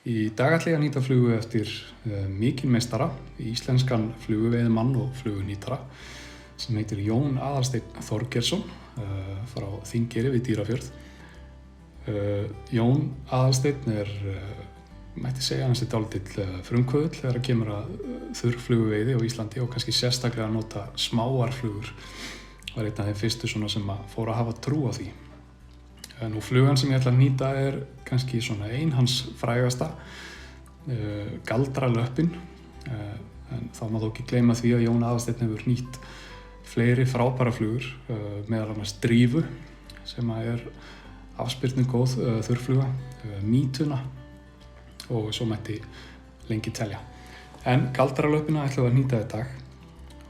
Í dag ætla ég að nýta flugu eftir mikinn meistara, íslenskan fluguveiðimann og flugunýtara sem heitir Jón Aðalsteinn Þorgeirsson frá Þingeyri við Dýrafjörð. Jón Aðalsteinn mætti segja hans dálítill frumkvöðull þegar kemur að þurrfluguveiði á Íslandi og kannski sérstaklega að nota smáar flugur. Var einn af þeim fyrstu sem fór að hafa trú á því. Nú flugan sem ég ætla að nýta kannski ein hans frægasta, galdralöppin, en þá má þó ekki gleyma því að Jón Aðalsteinn hefur nýtt fleiri frábæra flugur, meðal annars drífu sem afspyrnu góð þurrfluga, mítuna og svo mætti lengi telja. En galdralöppina ætlum við að nýta í dag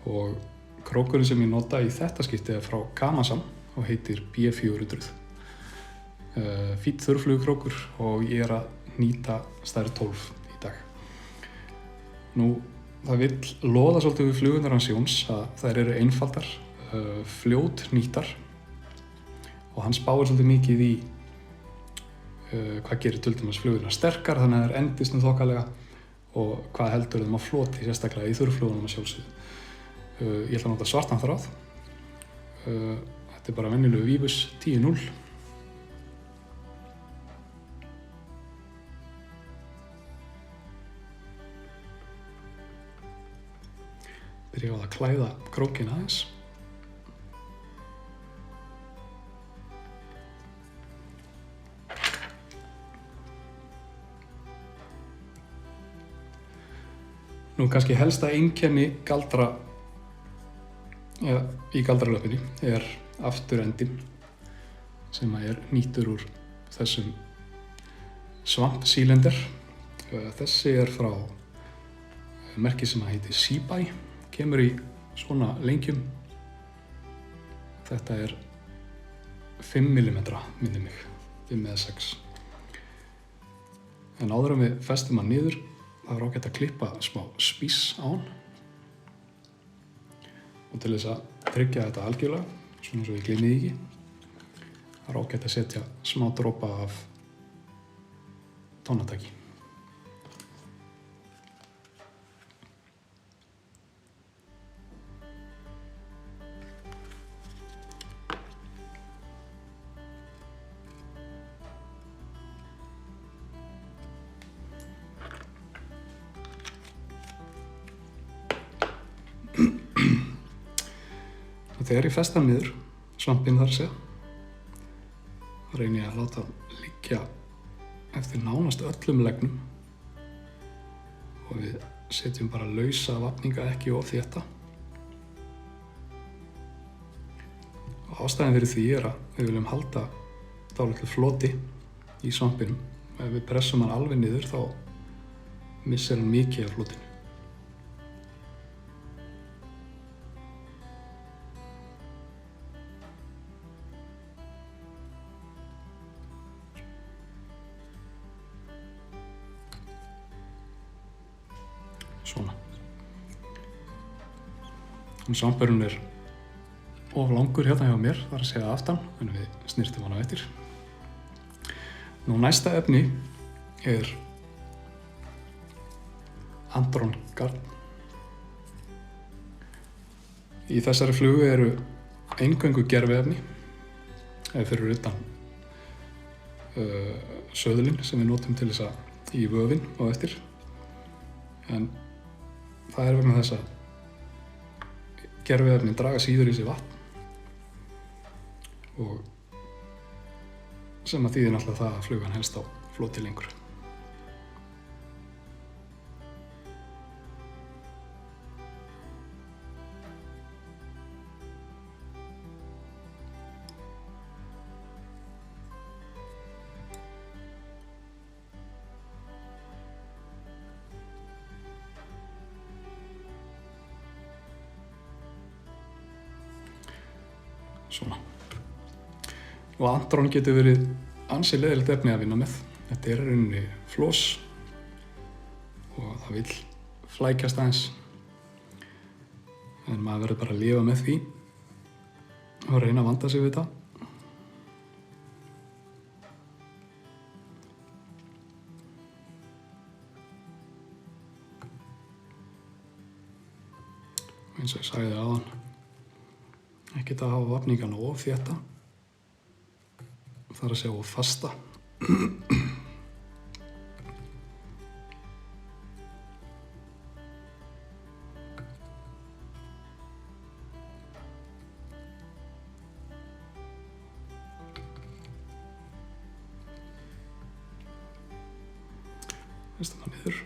og krókurinn sem ég nota í þetta skipti frá Gamasam og heitir B400. Fínn þurrflugukrókur og ég að nýta stærð 12 í dag. Nú, það vill loða svolítið við flugurnar hans Jóns að þær eru einfaldar, fljótnýttar og hann spáir svolítið mikið í hvað gerir til dæmis flugurnar sterkar þannig að þær endist þokkalega og hvað heldur þeim á floti, sérstaklega í þurrflugunum að sjálfsögðu. Ég ætla að nota svartan þráð. Þetta bara venjulegu Víbus 10.0. Byrja á að klæða krókinn aðeins. Nú kannski helsta einkenni galdra í galdralöppinni afturendinn sem nýttur úr þessum svampsílinder. Þessi frá merki sem heitir Seabuy. Kemur í svona lengjum. Þetta 5 mm minnir mig, 5 eða 6. En áður en við festum hann niður, það ágætt að klippa smá spís á hann. Og til þess að tryggja þetta algjörlega, svona svo ég gleymi því ekki, það ágætt að setja smá dropa af tónataki. Og þegar ég festi hann niður, svampinn þar að segja, þá reyni ég að láta hann liggja eftir nánast öllum leggnum og við setjum bara lausa vafninga ekki of þétta. Og ástæðan fyrir því að við viljum halda dálítið floti í svampinum. Ef við pressum hann alveg niður þá missir hann mikið af flotinu. Svona. Svampurinn of langur hérna hjá mér, þar að segja aftan, en við snirtum hann á eftir. Nú næsta efni Andron garn. Í þessari flugu eingöngu gerviefni, fyrir utan söðlinn sem við notum til þess að í vöfin á eftir. En það vegna þess að gerviefnin draga síður í sig vatn og sem að þýðir náttúrulega það að flugan helst á floti lengur. Svona. Og Andron getur verið ansi leiðilegt efni að vinna með. Þetta í rauninni floss og það vill flækjast aðeins. En maður verður bara að lifa með því og reyna að vanda sig við þetta. eins og ég sagði áðan, ekkert að hafa vafningana of þétta, þar að segja of fasta. Festum það niður.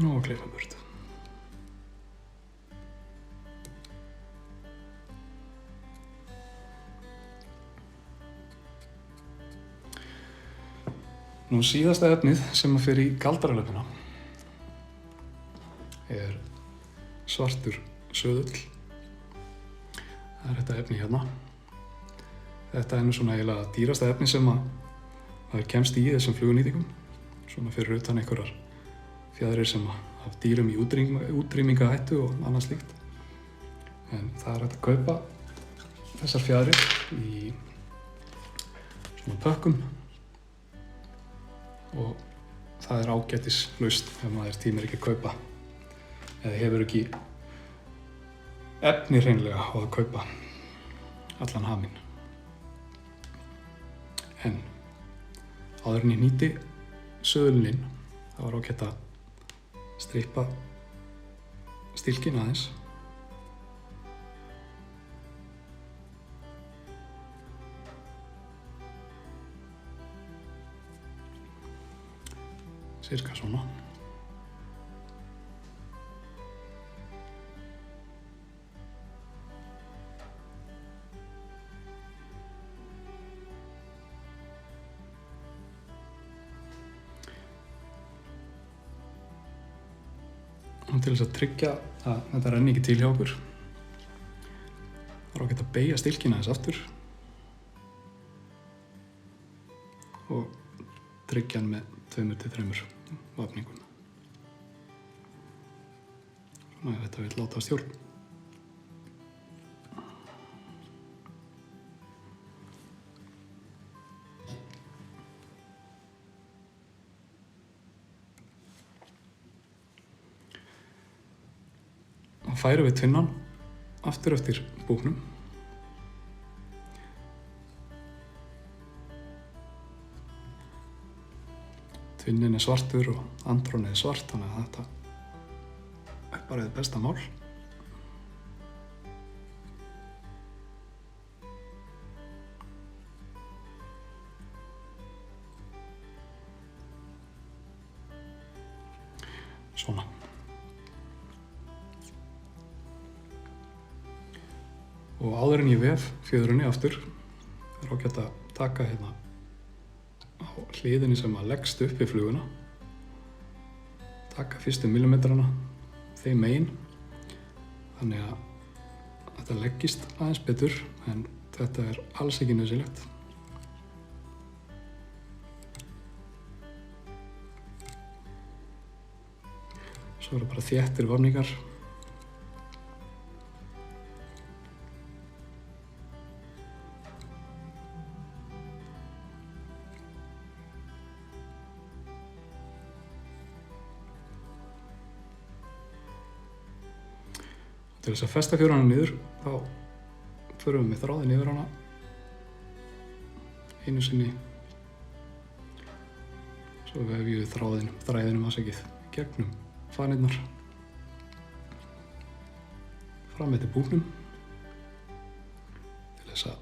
Og klippa burt. Nú síðasta efnið sem að fer í galdralaupina er svartur söðull. Það er þetta efni hérna. Þetta er nú svona eiginlega dýrasta efni sem að maður kemst í þessum flugunýtingum. Svona fyrir utan einhverjar fjaðrir sem af dýrum í útrýmingahættu og annað slíkt. En það er hægt að kaupa þessar fjaðrir í svona pökkum og það er ágætis lausn ef maður tímir ekki að kaupa eða hefur ekki efni hreinlega á að kaupa allan haminn. En áður en ég nýti söðulinn þá var ágætt að strippa stilkinn aðeins. Cirka svona. Og til þess að tryggja að þetta renni ekki til hjá okkur, þá er ágætt að beygja stilkinn aðeins aftur og tryggja hann með 2-3 vafningum. Svona ef þetta vil láta að stjórn. Og færum við tvinnan aftur eftir búknum. Tvinnin er svartur og andrón er svart, þannig að þetta er bara hið besta mál. Svona. Og áður en ég vef fjöðrunni aftur, er ágætt að taka hérna á hliðinni sem að leggst upp við fluguna. Taka fyrstu millimetrana þeim megin, þannig að þetta leggist aðeins betur, en þetta er alls ekki nauðsynlegt. Svo eru bara þéttir vafningar. Til þess að festa fjöðruna niður, þá förum við með þráðinn yfir hana einu sinni. Svo vefjum við þræðinum afsakið gegnum fanirnar fram eftir búknum til þess að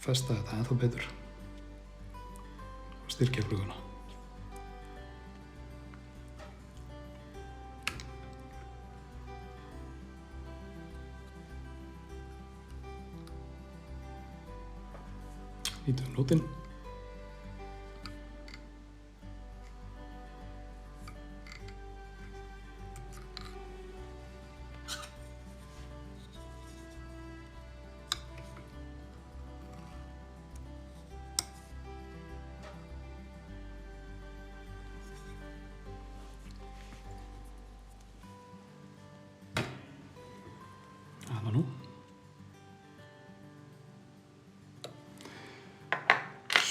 festa þetta ennþá betur og styrkja fluguna. Nýtum nótinn.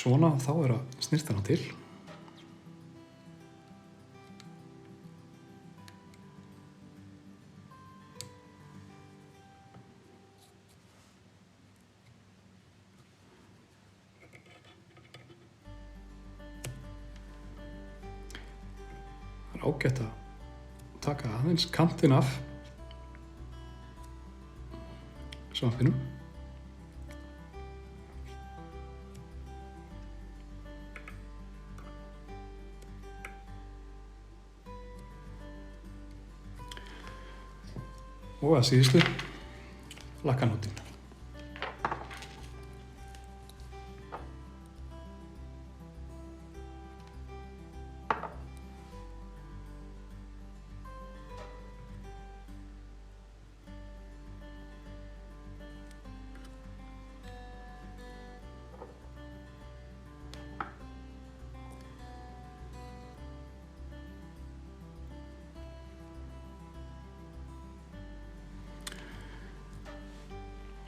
svona þá er að snyrta hana til. Það er ágætt að taka aðeins kantinn af svampinum. Og að síðustu lakkanótinn.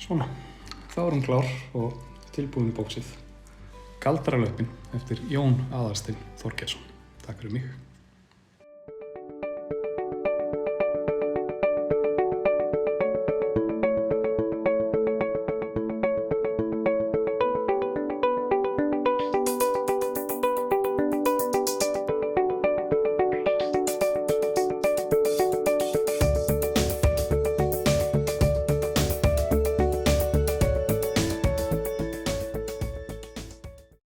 Svona, þá er hún klár og tilbúin í bóksið. Galdralaupin eftir Jón Aðalsteinn Þorgeirsson. Takk fyrir mig.